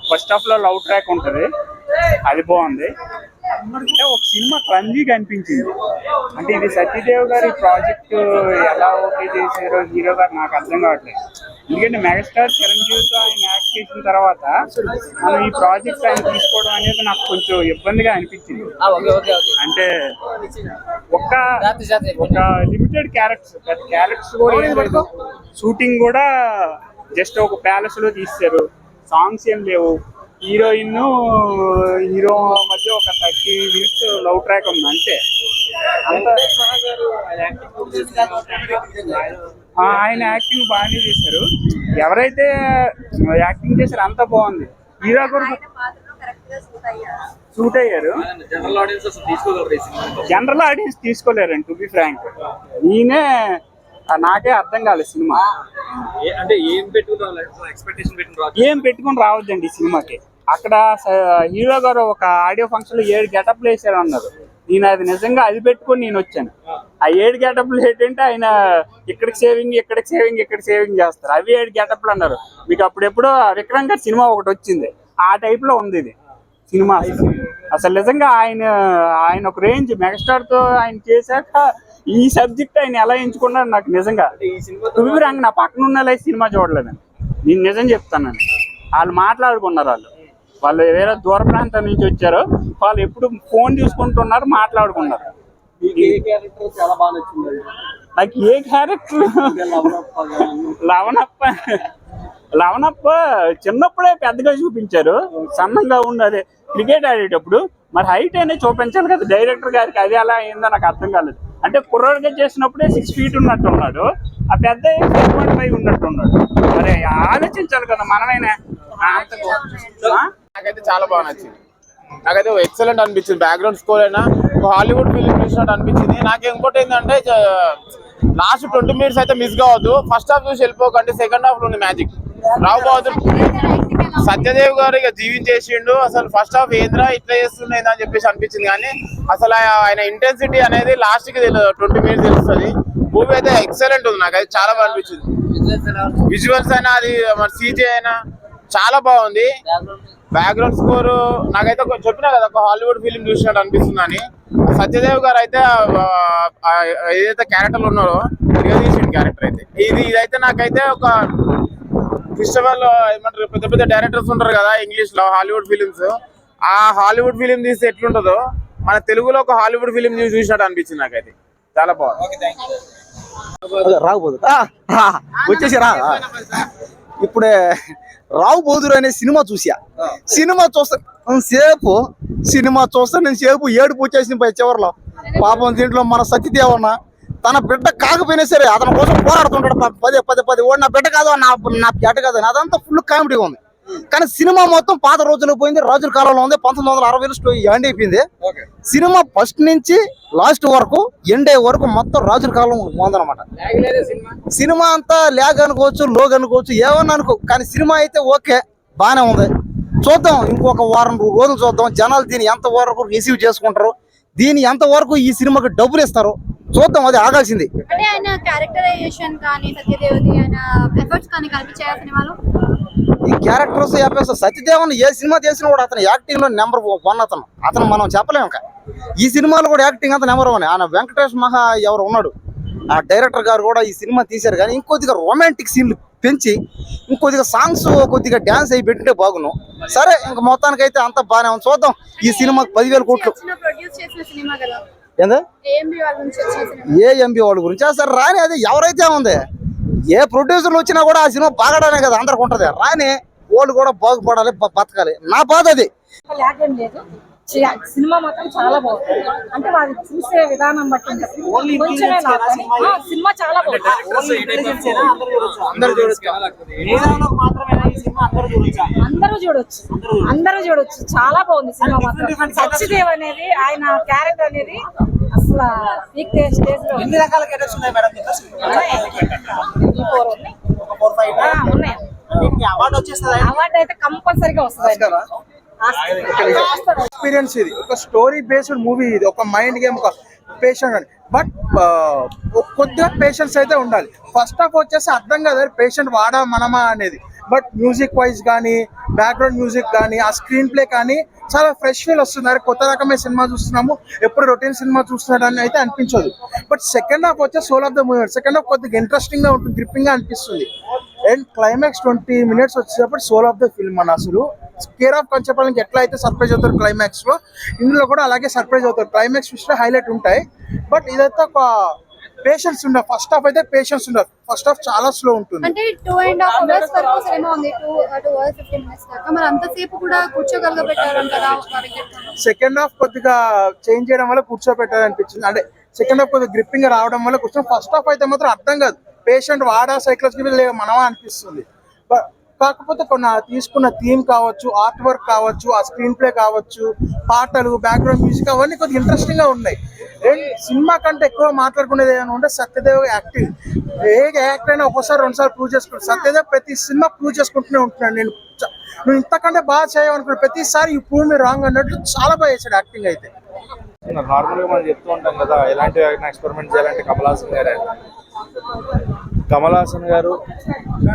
First half లో love track ఉంటది, అది బాగుంది. అంటే ఒక సినిమా క్లంజీగా అనిపించింది. అంటే ఇది సత్యదేవ్ గారి ప్రాజెక్ట్ ఎలా ఓకే చేశారో హీరో గారు నాకు అర్థం కావట్లేదు. ఎందుకంటే మెగాస్టార్ చిరంజీవితో ఆయన యాక్ట్ చేసిన తర్వాత మనం ఈ ప్రాజెక్ట్ ఆయన తీసుకోవడం అనేది నాకు కొంచెం ఇబ్బందిగా అనిపించింది. అంటే ఒక లిమిటెడ్ క్యారెక్టర్స్ కూడా ఏం లేదు. షూటింగ్ కూడా జస్ట్ ఒక ప్యాలెస్ లో తీస్తారు, సాంగ్స్ ఏం లేవు. హీరోయిన్ హీరో మధ్య ఒక 30 minutes లవ్ ట్రాక్ ఉంది అంతే. ఆయన యాక్టింగ్ బాగానే చేశారు, ఎవరైతే యాక్టింగ్ చేశారో అంతా బాగుంది. హీరో కూడా సూట్ అయ్యారు. జనరల్ ఆడియన్స్ తీసుకోలేరండి, టు బి ఫ్రాంక్. నేనే నాకే అర్థం కాలేదు సినిమా. అంటే ఏం పెట్టుకుని రావద్దండి ఈ సినిమాకి. అక్కడ హీరో గారు ఒక ఆడియో ఫంక్షన్ లో 7 గెటప్లు వేసారు అన్నారు. నేను అది నిజంగా అది పెట్టుకొని నేను వచ్చాను. ఆ 7 గెటప్లు ఏంటంటే ఆయన ఇక్కడికి సేవింగ్ ఇక్కడికి సేవింగ్ చేస్తారు. అవి 7 గెటప్లు అన్నారు. మీకు అప్పుడెప్పుడో విక్రమ్ గారి సినిమా ఒకటి వచ్చింది, ఆ టైప్ లో ఉంది ఇది సినిమా. అసలు నిజంగా ఆయన ఒక రేంజ్. మెగాస్టార్ తో ఆయన చేశాక ఈ సబ్జెక్ట్ ఆయన ఎలా ఎంచుకున్నారు నాకు నిజంగా నా పక్కన ఉన్న సినిమా చూడలేదండి. నేను నిజం చెప్తానండి. వాళ్ళు మాట్లాడుకున్నారు, వాళ్ళు వేరే దూర ప్రాంతం నుంచి వచ్చారు, వాళ్ళు ఎప్పుడు ఫోన్ చూసుకుంటున్నారు, మాట్లాడుకున్నారు. నాకు ఏ క్యారెక్టర్ లవణప్ప చిన్నప్పుడే పెద్దగా చూపించారు, సన్నంగా ఉన్నది క్రికెట్ ఆడేటప్పుడు. మరి హైట్ అయినా చూపించాలి కదా డైరెక్టర్ గారికి. అది ఎలా అయిందో నాకు అర్థం కాలేదు. అంటే కుర్రోడ్గా చేసినప్పుడే 6 feet ఉన్నట్టు ఉన్నాడు, ఆ పెద్ద 4.5 ఉన్నట్టు ఉన్నాడు. మరి ఆలోచించాలి కదా మనమైనా. నాకైతే చాలా బాగా నచ్చింది. నాకైతే ఎక్సలెంట్ అనిపించింది. బ్యాక్గ్రౌండ్ స్కోర్ అయినా హాలీవుడ్ ఫిల్మ్ చూసినట్టు అనిపించింది. నాకు ఇంకోటి ఏంటంటే లాస్ట్ 20 minutes అయితే మిస్ కావద్దు. ఫస్ట్ హాఫ్ చూసి వెళ్ళిపోకండి, సెకండ్ హాఫ్ లో ఉంది మ్యాజిక్. రావు బహదూర్ సత్యదేవ్ గారు ఇక జీవించేసిండు. అసలు ఫస్ట్ హాఫ్ ఏంద్రా ఇట్లా చేస్తుండేది అని చెప్పేసి అనిపించింది, కానీ అసలు ఆయన ఇంటెన్సిటీ అనేది లాస్ట్ కి 20 minutes తెలుస్తుంది. మూవీ అయితే ఎక్సలెంట్ ఉంది. నాకైతే చాలా బాగా అనిపించింది. విజువల్స్ అయినా అది మన సీజీ అయినా చాలా బాగుంది. బ్యాక్గ్రౌండ్ స్కోర్ నాకైతే చెప్పినా కదా ఒక హాలీవుడ్ ఫిలిం చూసినట్టు అనిపిస్తుంది అని. సత్యదేవ్ గారు అయితే ఏదైతే క్యారెక్టర్లు ఉన్నారో తీసిన క్యారెక్టర్ అయితే ఇదైతే నాకైతే ఒక ఫెస్టివల్ ఏమంటారు, పెద్ద పెద్ద డైరెక్టర్స్ ఉంటారు కదా ఇంగ్లీష్ లో హాలీవుడ్ ఫిలిమ్స్, ఆ హాలీవుడ్ ఫిలిం తీస్తే ఎట్లుంటుందో మన తెలుగులో ఒక హాలీవుడ్ ఫిలిం చూసినట్టు అనిపించింది నాకైతే. చాలా బాగుంది. వచ్చేసి ఇప్పుడే రావు బహదూర్ అనే సినిమా చూసా. సినిమా చూస్తా నేను సేపు ఏడుపు వచ్చేసింది చివరిలో. పాపం దీంట్లో మన సత్యదేవన్న తన బిడ్డ కాకపోయినా సరే అతని కోసం పోరాడుతుంటాడు. పదే ఓడి నా బిడ్డ కాదు, నా బిడ్డ కాదు అని. అదంతా ఫుల్ కామెడీగా ఉంది. కానీ సినిమా మొత్తం పాత రోజుల్లో పోయింది, రాజుల కాలంలో ఉంది. 1960లో స్టోరీ ఎండ్ అయిపోయింది. సినిమా ఫస్ట్ నుంచి లాస్ట్ వరకు ఎండ్ అయ్యే వరకు మొత్తం రాజుల కాలం ఉందన్నమాట. సినిమా అంతా ల్యాగ్ అనుకోవచ్చు, లోగ్ అనుకోవచ్చు, ఏమన్నా అనుకో, కానీ సినిమా అయితే ఓకే బాగానే ఉంది. చూద్దాం, ఇంకొక వారం రోజులు చూద్దాం. జనాలు దీన్ని ఎంత వరకు రిసీవ్ చేసుకుంటారు, దీన్ని ఎంత వరకు ఈ సినిమాకి డబ్బులు ఇస్తారు చూద్దాం. అది ఆగాల్సింది. అంటే ఆయన క్యారెక్టరైజేషన్ కానీ సత్యదేవ్ది ఆయన ఎఫర్ట్స్ కానీ కనిపించాయా సినిమాలో? ఈ క్యారెక్టర్స్ సత్యదేవన్ ఏ సినిమా చేసినా కూడా అతను యాక్టింగ్ లో నెంబర్ 1. అతను మనం చెప్పలేము. ఈ సినిమాలో కూడా యాక్టింగ్ అంతా నెంబర్ 1. ఆయన వెంకటేష్ మహా ఎవరు ఉన్నాడు, ఆ డైరెక్టర్ గారు కూడా ఈ సినిమా తీశారు. కానీ ఇంకొద్దిగా రొమాంటిక్ సీన్లు పెంచి ఇంకొద్దిగా సాంగ్స్ కొద్దిగా డ్యాన్స్ అయి పెట్టింటే బాగును. సరే, ఇంక మొత్తానికైతే అంత బాగానే ఉంది. చూద్దాం. ఈ సినిమాకి 10,000 కోట్లు. ఏఎంబి వాళ్ళ గురించి అసలు రాని, అది ఎవరైతే ఉంది, ఏ ప్రొడ్యూసర్లు వచ్చినా కూడా ఆ సినిమా బాగడానే కదా అందరికి ఉంటది. రాని వాళ్ళు కూడా బాగుపడాలి, బతకాలి. నా బాధ అది. సినిమా మాత్రం చాలా బాగుంది. అంటే వాళ్ళు చూసే విధానం బట్టి సినిమా చాలా బాగుంది. అందరూ చూడొచ్చు. చాలా బాగుంది సినిమా మాత్రం. సత్యదేవ్ అనేది ఆయన క్యారెక్టర్ అనేది అసలు ఎన్ని రకాల క్యారెక్టర్స్ ఉన్నాయి మేడం? అవార్డు వచ్చేస్తుంది. అవార్డు అయితే కంపల్సరీగా వస్తుంది. ఎక్స్పీరియన్స్ ఇది ఒక స్టోరీ బేస్డ్ మూవీ. ఇది ఒక మైండ్ గేమ్, ఒక పేషెంట్ అని. బట్ కొద్దిగా పేషెన్స్ అయితే ఉండాలి. ఫస్ట్ హాఫ్ వచ్చేసి అర్థం కదా పేషెంట్ వాడా మనమా అనేది. బట్ మ్యూజిక్ వైజ్ కానీ బ్యాక్గ్రౌండ్ మ్యూజిక్ కానీ ఆ స్క్రీన్ ప్లే కానీ చాలా ఫ్రెష్ ఫీల్ వస్తుంది. అరే కొత్త రకమైన సినిమా చూస్తున్నాము, ఎప్పుడు రొటీన్ సినిమా చూస్తున్నాడు అని అయితే అనిపించదు. బట్ సెకండ్ హాఫ్ వచ్చే soul of the movie, second half కొద్దిగా ఇంట్రెస్టింగ్ గా ఉంటుంది, గ్రిప్పింగ్ గా అనిపిస్తుంది. అండ్ క్లైమాక్స్ 20 minutes వచ్చేటప్పుడు సోల్ ఆఫ్ ద ఫిల్మ్ అన్న. అసలు కేర్ ఆఫ్ కంచపాలకి ఎట్లా అయితే సర్ప్రైజ్ అవుతారు క్లైమాక్స్ లో, ఇందులో కూడా అలాగే సర్ప్రైజ్ అవుతారు. క్లైమాక్స్ విషయంలో హైలైట్ ఉంటాయి. బట్ ఇదైతే ఒక పేషెన్స్ ఉండదు. ఫస్ట్ హాఫ్ అయితే పేషెన్స్ ఉండదు, ఫస్ట్ హాఫ్ చాలా స్లో ఉంటుంది. అంటే 2.5 hours వరకు సినిమా ఉంది, 2 hours 15 minutes దాకా. మరి అంతసేపు కూడా కూర్చోగలగబెట్టారంటారా? సెకండ్ హాఫ్ కొద్దిగా చేంజ్ చేయడం వల్ల కూర్చోబెట్టారు అనిపించింది. అంటే సెకండ్ హాఫ్ కొద్దిగా గ్రిప్పింగ్ రావడం వల్ల కూర్చొని, ఫస్ట్ హాఫ్ అయితే మాత్రం అర్థం కాదు, పేషెంట్ వాడా సైకిల్స్ లేక మనమా అనిపిస్తుంది. కాకపోతే కొన్ని తీసుకున్న థీమ్ కావచ్చు, ఆర్ట్ వర్క్ కావచ్చు, ఆ స్క్రీన్ ప్లే కావచ్చు, పాటలు, బ్యాక్గ్రౌండ్ మ్యూజిక్ అవన్నీ కొద్దిగా ఇంట్రెస్టింగ్ గా ఉన్నాయి. అండ్ సినిమా కంటే ఎక్కువ మాట్లాడుకునేది ఏమైనా ఉంటే సత్యదేవ్ యాక్టింగ్. ఏ యాక్టర్ అయినా ఒక్కోసారి 2 సార్లు ప్రూవ్ చేసుకుంటాను. సత్యదేవ్ ప్రతి సినిమా ప్రూవ్ చేసుకుంటూనే ఉంటున్నాను. నువ్వు ఇంతకంటే బాగా చేయమనుకున్నాను, ప్రతిసారి ఈ ప్రూవ్ మీ రాంగ్ అన్నట్లు చాలా బాగా చేశాడు యాక్టింగ్ అయితే. నార్మల్ గా మనం చెప్తూ ఉంటాం కదా, ఎలాంటి ఎక్స్పెరిమెంట్ చేయాలంటే కమల్ హాసన్ గారు. కమల్ హాసన్ గారు,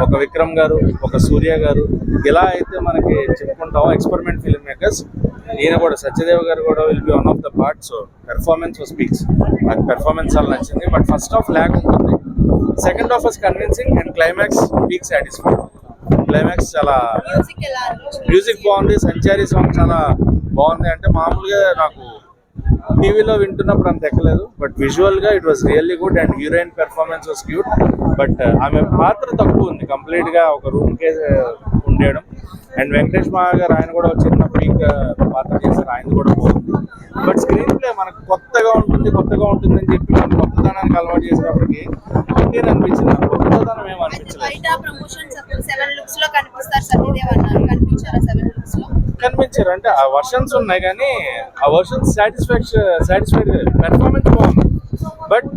ఒక విక్రమ్ గారు, ఒక సూర్య గారు, ఇలా అయితే మనకి చెప్పుకుంటాం ఎక్స్పెరిమెంట్ ఫిల్మ్ మేకర్స్. ఈయన కూడా సత్యదేవ్ గారు కూడా will be one of the part. So performance speaks, నాకు పెర్ఫార్మెన్స్ చాలా నచ్చింది. బట్ ఫస్ట్ హాఫ్ ల్యాగ్ ఉంటుంది, second half was convincing and climax peak satisfied. Climax చాలా మ్యూజిక్ బాగుంది, సంచారి సాంగ్ చాలా బాగుంది. అంటే మామూలుగా నాకు టీవీలో వింటున్నప్పుడు అంత ఎక్కలేదు, బట్ విజువల్ గా it was really good. And heroine performance was cute. But ఆమె పాత్ర తక్కువ ఉంది, కంప్లీట్ గా ఒక రూమ్ కే ఉండేయడం. అండ్ వెంకటేష్ మహా గారు, ఆయన కూడా చిన్న పీక్ పాత్ర చేశారు, ఆయన కూడా బాగుంది. బట్ స్క్రీన్ ప్లే మనకు కొత్తగా ఉంటుంది అని చెప్పి మనం కొత్తదనానికి అలవాటు చేసినప్పటికీ ఇండియన్ అనిపించింది. కొత్తదనం ఏం అనిపించలేదు. కనిపించారు అంటే ఆ వర్షన్స్ ఉన్నాయి, కానీ ఆ వర్షన్స్ సాటిస్ఫైడ్ పెర్ఫార్మెన్స్ బాగుంది. బట్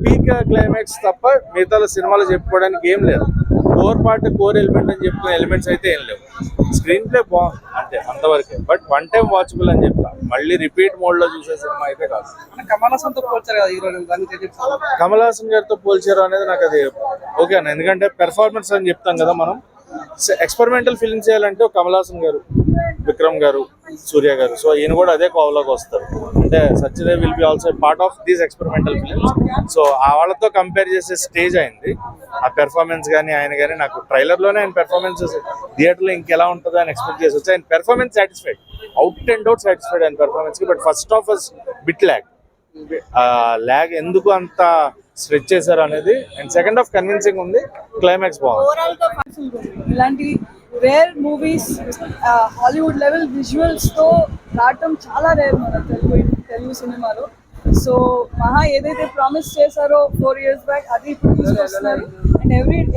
పీక్ క్లైమాక్స్ తప్ప మిగతా సినిమాలో చెప్పుకోవడానికి ఏం లేదు. కోర్ ఎలిమెంట్ అని చెప్పుకునే ఎలిమెంట్స్ అయితే ఏం లేవు. స్క్రీన్ ప్లే బాగుంది అంటే అంతవరకే. బట్ 1 time వాచబుల్ అని చెప్తా, మళ్ళీ రిపీట్ మోడ్ లో చూసే సినిమా అయితే కాదు. కమల్ హాసన్ తో పోల్చారు కదా హీరో, కమల్ హాసన్ గారితో పోల్చారు అనేది నాకు అది ఓకే అన్న. ఎందుకంటే పెర్ఫార్మెన్స్ అని చెప్తాం కదా మనం. ఎక్స్పెరిమెంటల్ ఫిల్మ్ చేయాలంటే కమల్ హాసన్ గారు, విక్రమ్ గారు, సూర్య గారు, సో ఈయన కూడా అదే కోవలోకి వస్తారు. అంటే Satyadev will be also part of these experimental films. So ఆ వాళ్ళతో కంపేర్ చేసే స్టేజ్ అయింది. ఆ పెర్ఫార్మెన్స్ కానీ ఆయన కానీ నాకు ట్రైలర్ లోనే ఆయన పెర్ఫార్మెన్స్ థియేటర్ లో ఇంకెలా ఉంటుందో అని ఎక్స్పెక్ట్ చేసి వచ్చి ఆయన performance satisfied, out and out satisfied ఆయన పెర్ఫార్మెన్స్ కి. But first of was bit lag ఎందుకు అంత స్ట్రెచ్ చేశారు అనేది. అండ్ సెకండ్ హాఫ్ కన్విన్సింగ్ ఉంది, క్లైమాక్స్ బాగుంది. ఇలాంటి rare movies Hollywood level visuals తో రావటం చాలా రేర్ మన తెలుగు సినిమాలో. సో మహా ఏదైతే ప్రామిస్ చేశారో 4 years బ్యాక్, అది ఇప్పుడు తీసుకొస్తున్నారు. And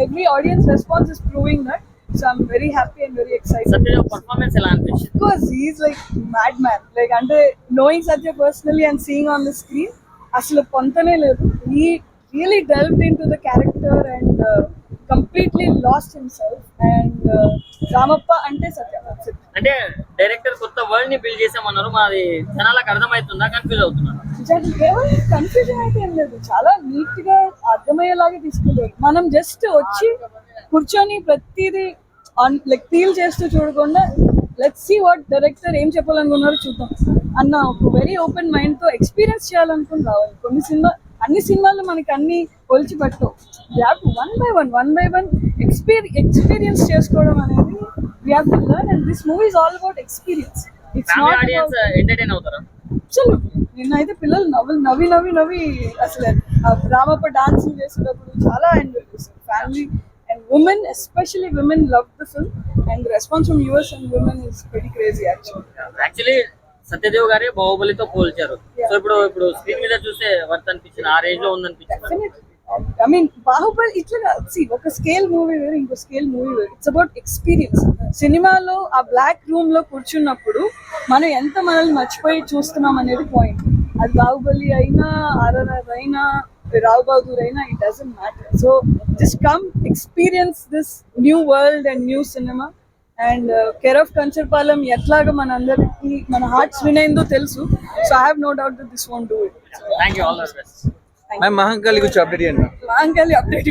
every audience response is proving that. So I'm very happy and very excited. Satya performance ela anpinchindi because he's like madman. Like ante knowing Satya personally and seeing on the screen asalu pontane ledu. He really delved into the character and completely lost himself. And Ramappa ante Satya, that's it. అంటే director కొత్త world ని build చేసామన్నారు, మాది జనాలకు అర్థమవుతుందా, confuse అవుతున్నారు? Confusion అయితే ఏం లేదు, చాలా నీట్ గా అర్థమయ్యేలాగా తీసుకుంటారు. మనం జస్ట్ వచ్చి కూర్చొని ప్రతిదీ లైక్ ఫీల్ చేస్తూ చూడకుండా లెట్స్ సీ వాట్ డైరెక్టర్ ఏం చెప్పాలనుకున్నారో చూద్దాం అన్న ఒక వెరీ ఓపెన్ మైండ్ తో ఎక్స్పీరియన్స్ చేయాలనుకుని రావాలి. అన్ని సినిమాలు మనకి అన్ని ఒలిచి పెట్టవు. We have to one by one experience చేసుకోవడం అనేది we have to learn. And this movie is all about experience. It's not audience entertain అవుతారా? అబ్సల్యూట్లీ. నిన్నైతే పిల్లలు నవ్వి అసలు రామప్ప డాన్స్ చేసేటప్పుడు చాలా ఎంజాయ్ చేస్తారు. Family and women, especially women, love the film, and the response from US and women is pretty crazy actually. Satyadev గారే బాహుబలితో పోల్చారు. సో ఇప్పుడు స్క్రీన్ మీద చూస్తే వర్త్ అనిపించింది, ఆ రేంజ్ లో ఉందనిపించింది. I mean బాహుబలి ఇట్లా ఒక స్కేల్ మూవీ వేరు, ఇంకో స్కేల్ మూవీ వేరు. It's about experience. సినిమాలో ఆ బ్లాక్ రూమ్ లో కూర్చున్నప్పుడు మనం ఎంత మనల్ని మర్చిపోయి చూస్తున్నాం అనేది పాయింట్. అది బాహుబలి అయినా, RRR అయినా, Rao Bahadur అయినా, it doesn't matter. So just come experience this new world and new cinema. And Care of Kancherpalam ఎట్లాగా మనందరికి మన హార్ట్స్ విన్ అయిందో తెలుసు. So I have no doubt that this won't do it. Thank you, all the best. Mahankali గురించి update చేయండి. Mahankali update